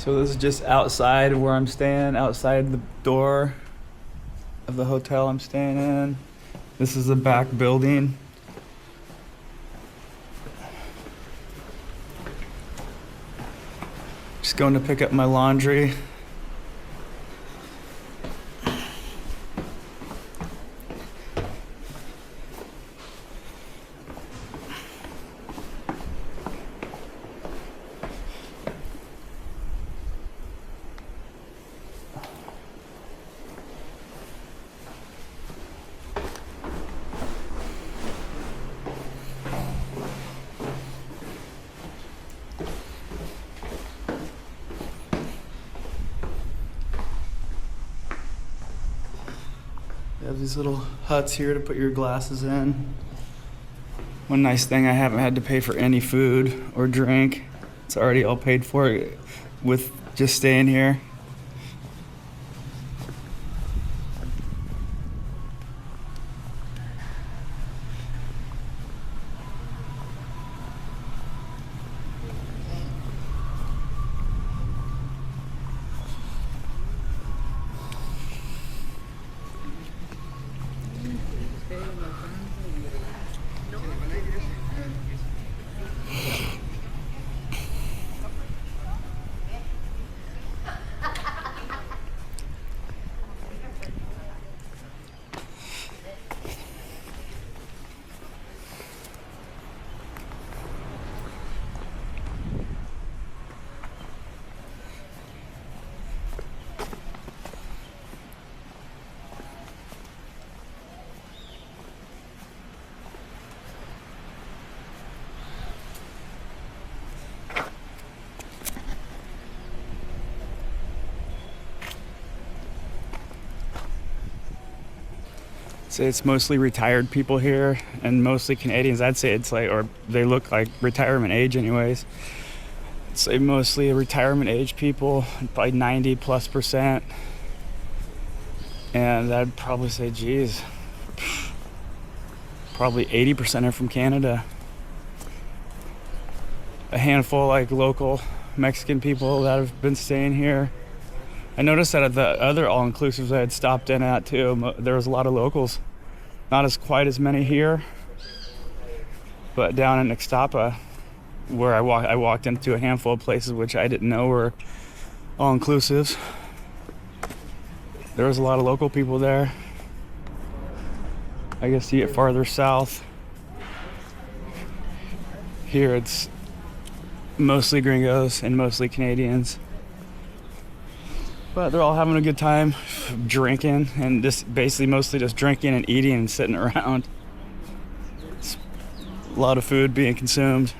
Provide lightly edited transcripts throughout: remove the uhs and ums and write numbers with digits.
So this is just outside where I'm staying, outside the door of the hotel I'm staying in. This is the back building. Just going to pick up my laundry. They have these little huts here to put your glasses in. One nice thing, I haven't had to pay for any food or drink. It's already all paid for with just staying here. Say it's mostly retired people here and mostly Canadians. I'd say it's like, or they look like retirement age anyways. I'd say mostly retirement age people, probably 90+%. And I'd probably say, geez, probably 80% are from Canada. A handful like local Mexican people that have been staying here. I noticed that at the other all-inclusives I had stopped in at too, there was a lot of locals. Not as quite as many here, but down in Ixtapa, where I walked into a handful of places which I didn't know were all-inclusives. There was a lot of local people there. I guess you get farther south. Here it's mostly gringos and mostly Canadians. But they're all having a good time drinking, and just basically mostly just drinking and eating and sitting around. It's a lot of food being consumed,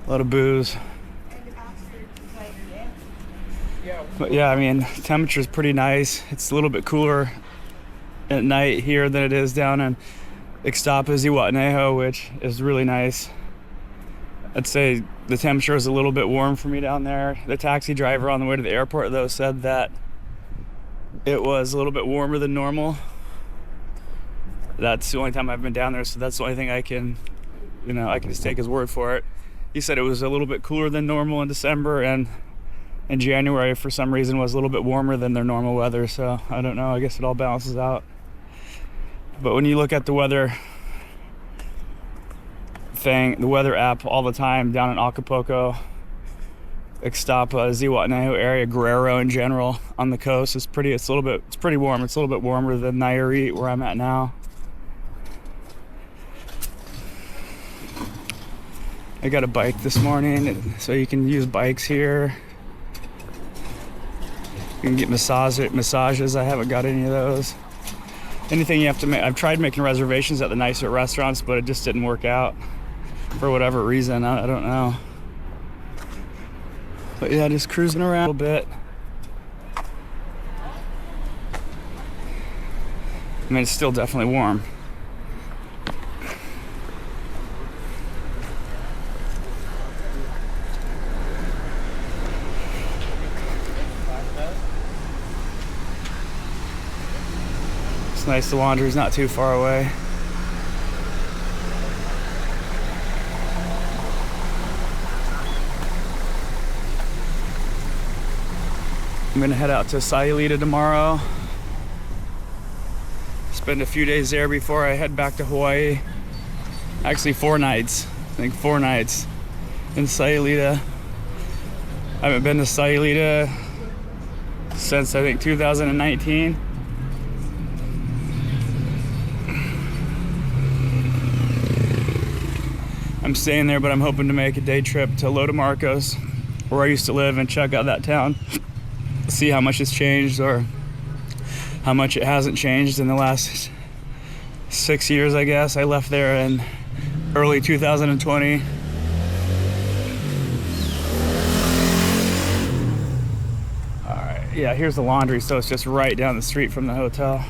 a lot of booze. But yeah, I mean, temperature's pretty nice. It's a little bit cooler at night here than it is down in Ixtapa, Zihuatanejo, which is really nice. I'd say the temperature is a little bit warm for me down there. The taxi driver on the way to the airport, though, said that it was a little bit warmer than normal. That's the only time I've been down there, so that's the only thing I can just take his word for it. He said it was a little bit cooler than normal in December, and in January, for some reason, was a little bit warmer than their normal weather, so I don't know. I guess it all balances out. But when you look at the weather thing, the weather app all the time down in Acapulco, Ixtapa, Zihuatanejo area, Guerrero in general on the coast, it's pretty warm. It's a little bit warmer than Nayarit, where I'm at now. I got a bike this morning, so you can use bikes here. You can get massages. I haven't got any of those. Anything you have to make. I've tried making reservations at the nicer restaurants, but it just didn't work out. For whatever reason, I don't know. But yeah, just cruising around a little bit. I mean, it's still definitely warm. It's nice the laundry's not too far away. I'm gonna head out to Sayulita tomorrow. Spend a few days there before I head back to Hawaii. Actually 4 nights. I think 4 nights in Sayulita. I haven't been to Sayulita since I think 2019. I'm staying there, but I'm hoping to make a day trip to Lo de Marcos, where I used to live, and check out that town. See how much has changed or how much it hasn't changed in the last 6 years, I guess. I left there in early 2020. All right, yeah, here's the laundry, so it's just right down the street from the hotel.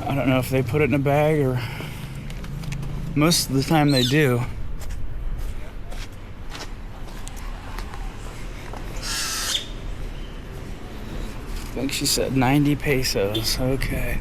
I don't know if they put it in a bag, or most of the time they do. I think she said 90 pesos. Okay.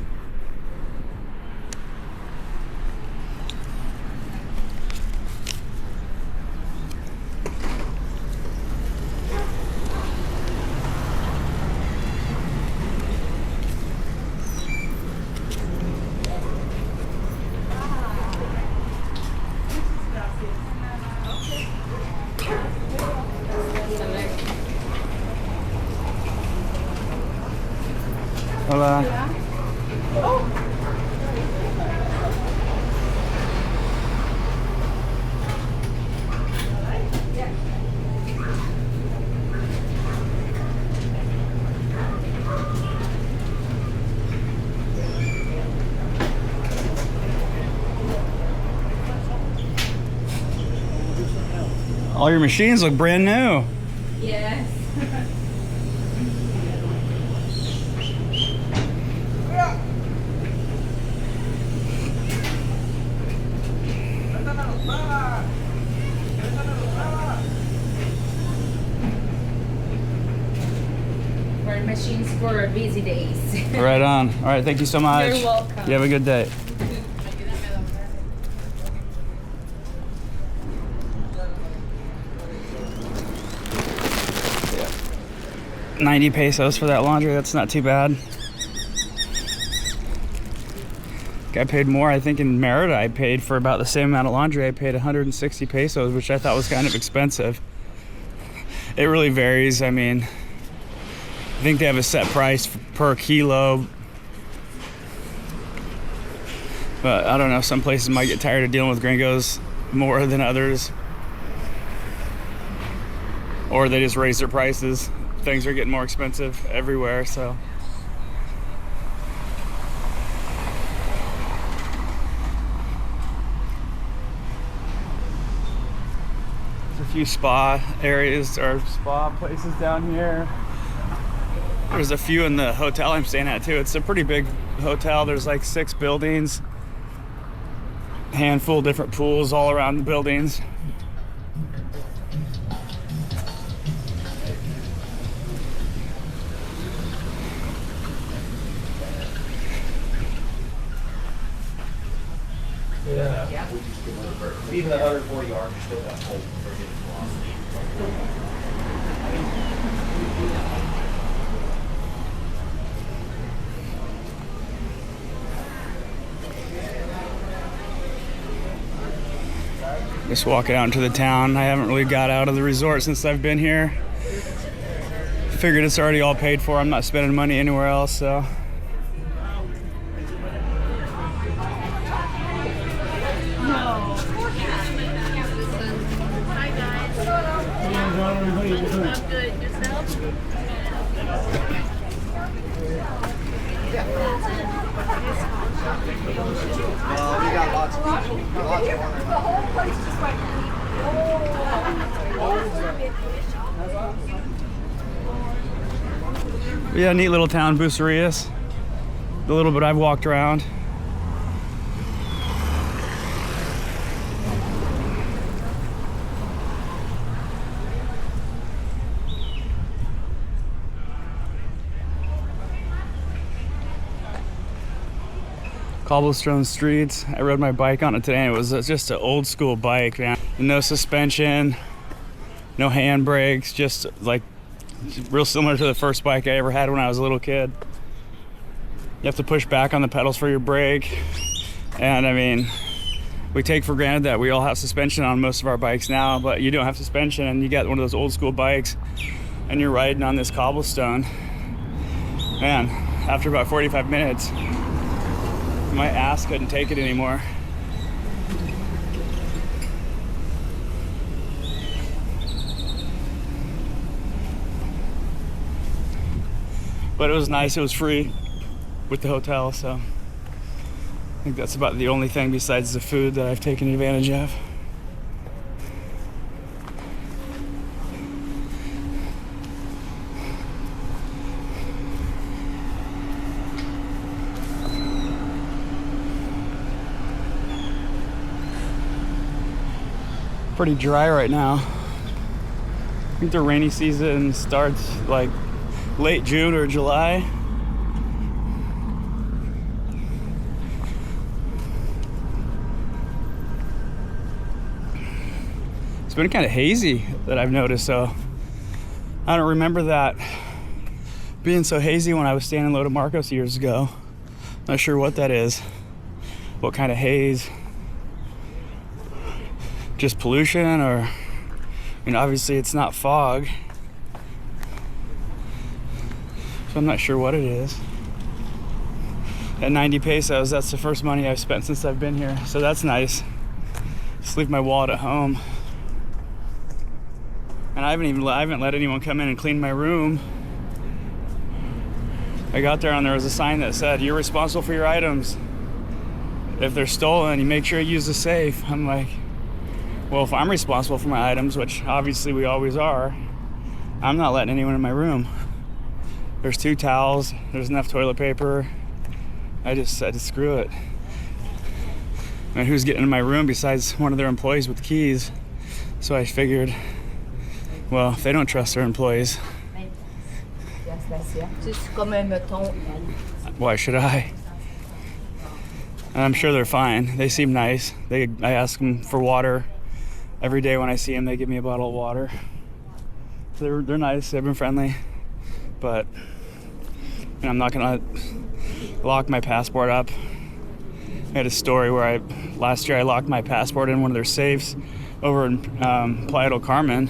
Hola. All your machines look brand new. Yes. For machines for busy days. Right on. All right, thank you so much. You're welcome. You have a good day. Yeah. 90 pesos for that laundry, that's not too bad. I paid more, I think in Merida I paid for about the same amount of laundry. I paid 160 pesos, which I thought was kind of expensive. It really varies. I mean, I think they have a set price per kilo, but I don't know, some places might get tired of dealing with gringos more than others, or they just raise their prices. Things are getting more expensive everywhere, so. There's a few spa areas or spa places down here. There's a few in the hotel I'm staying at too. It's a pretty big hotel. There's like 6 buildings, handful of different pools all around the buildings. Yeah. Even at 140 yards, you're still got cold for getting velocity. Just walking out into the town. I haven't really got out of the resort since I've been here. Figured it's already all paid for. I'm not spending money anywhere else, so. I'm good. Yourself? We got lots of people. Lots of water. The whole place just went. Yeah, neat little town, Bucerius. The little bit I've walked around. Cobblestone streets. I rode my bike on it today, and it was just an old school bike, man. No suspension, no hand brakes, just like real similar to the first bike I ever had when I was a little kid. You have to push back on the pedals for your brake. And I mean, we take for granted that we all have suspension on most of our bikes now, but you don't have suspension, and you got one of those old school bikes and you're riding on this cobblestone. Man, after about 45 minutes, my ass couldn't take it anymore. But it was nice, it was free with the hotel, so I think that's about the only thing besides the food that I've taken advantage of. Pretty dry right now. I think the rainy season starts like late June or July. It's been kind of hazy that I've noticed, so I don't remember that being so hazy when I was staying in Lodo Marcos years ago. Not sure what that is, what kind of haze. Just pollution, or, I mean, obviously it's not fog, so I'm not sure what it is. At 90 pesos, that's the first money I've spent since I've been here, so that's nice. Just leave my wallet at home. And I haven't let anyone come in and clean my room. I got there and there was a sign that said, "You're responsible for your items. If they're stolen, you make sure you use the safe." I'm like, well, if I'm responsible for my items, which obviously we always are, I'm not letting anyone in my room. There's 2 towels, there's enough toilet paper. I just said, screw it. And who's getting in my room besides one of their employees with keys? So I figured, well, if they don't trust their employees, why should I? And I'm sure they're fine. They seem nice. I ask them for water. Every day when I see them, they give me a bottle of water. So they're nice, they've been friendly, but I'm not gonna lock my passport up. I had a story where last year I locked my passport in one of their safes over in Playa del Carmen,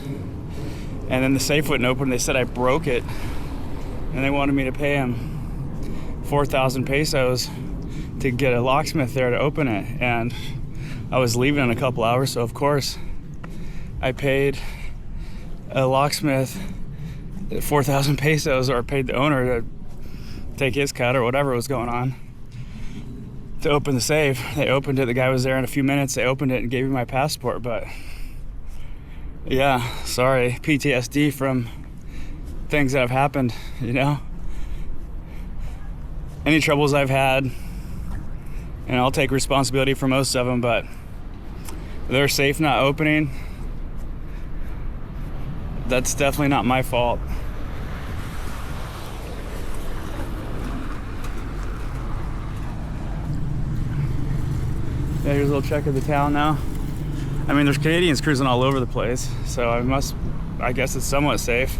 and then the safe wouldn't open. They said I broke it, and they wanted me to pay them 4,000 pesos to get a locksmith there to open it, and I was leaving in a couple hours, so of course I paid a locksmith 4,000 pesos, or paid the owner to take his cut or whatever was going on to open the safe. They opened it, the guy was there in a few minutes, they opened it and gave me my passport. But yeah, sorry, PTSD from things that have happened, you know? Any troubles I've had, and I'll take responsibility for most of them, but their safe not opening, that's definitely not my fault. Yeah, here's a little check of the town now. I mean, there's Canadians cruising all over the place, so I guess it's somewhat safe.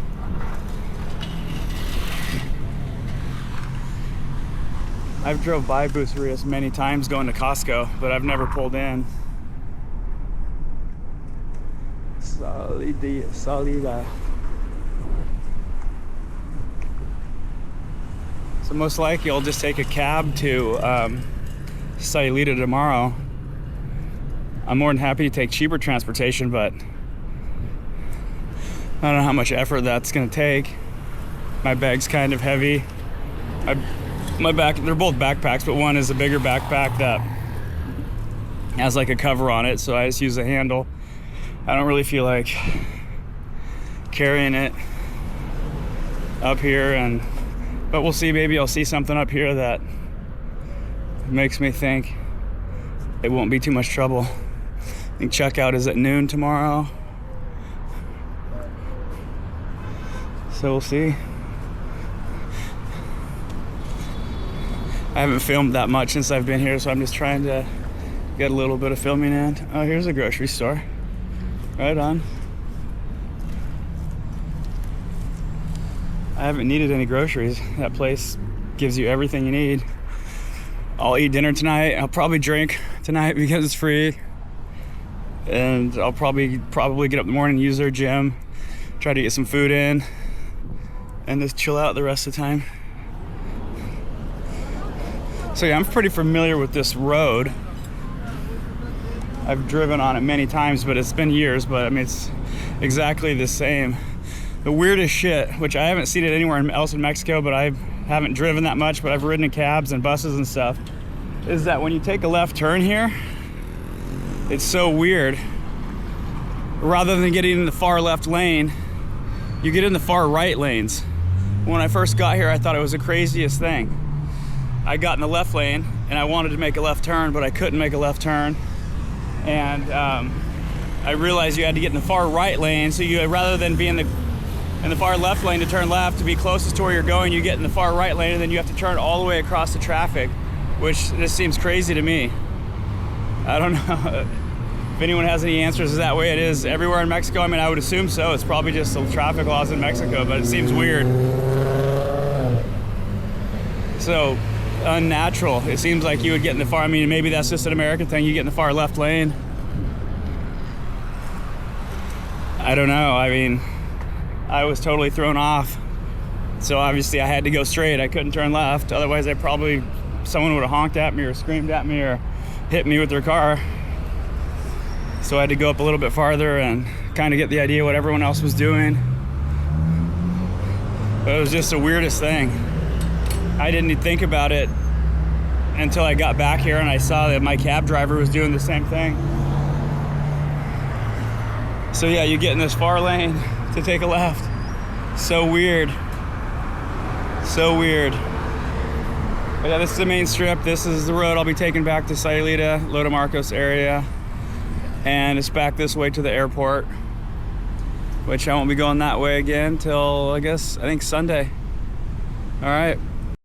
I've drove by Bucerius many times going to Costco, but I've never pulled in. Salida. So most likely I'll just take a cab to Salida tomorrow. I'm more than happy to take cheaper transportation, but I don't know how much effort that's gonna take. My bag's kind of heavy. They're both backpacks, but one is a bigger backpack that has like a cover on it, so I just use the handle. I don't really feel like carrying it up here, but we'll see. Maybe I'll see something up here that makes me think it won't be too much trouble. I think checkout is at noon tomorrow, so we'll see. I haven't filmed that much since I've been here, so I'm just trying to get a little bit of filming in. Oh, here's a grocery store. Right on. I haven't needed any groceries. That place gives you everything you need. I'll eat dinner tonight. I'll probably drink tonight because it's free. And I'll probably get up in the morning and use their gym, try to get some food in, and just chill out the rest of the time. So yeah, I'm pretty familiar with this road. I've driven on it many times, but it's been years, but I mean, it's exactly the same. The weirdest shit, which I haven't seen it anywhere else in Mexico, but I haven't driven that much, but I've ridden in cabs and buses and stuff, is that when you take a left turn here, it's so weird. Rather than getting in the far left lane, you get in the far right lanes. When I first got here, I thought it was the craziest thing. I got in the left lane and I wanted to make a left turn, but I couldn't make a left turn. And I realized you had to get in the far right lane, so you, rather than be in the far left lane to turn left to be closest to where you're going, you get in the far right lane and then you have to turn all the way across the traffic, which just seems crazy to me. I don't know if anyone has any answers. Is that way it is everywhere in Mexico? I mean, I would assume so. It's probably just the traffic laws in Mexico, but it seems weird. So unnatural. It seems like you would get in the far, I mean, maybe that's just an American thing. You get in the far left lane. I don't know. I mean, I was totally thrown off. So obviously I had to go straight. I couldn't turn left. Otherwise someone would have honked at me or screamed at me or hit me with their car. So I had to go up a little bit farther and kind of get the idea what everyone else was doing. But it was just the weirdest thing. I didn't even think about it until I got back here and I saw that my cab driver was doing the same thing. So yeah, you get in this far lane to take a left. So weird. So weird. But yeah, this is the main strip. This is the road I'll be taking back to Sayulita, Lodo Marcos area. And it's back this way to the airport, which I won't be going that way again till I think Sunday. All right.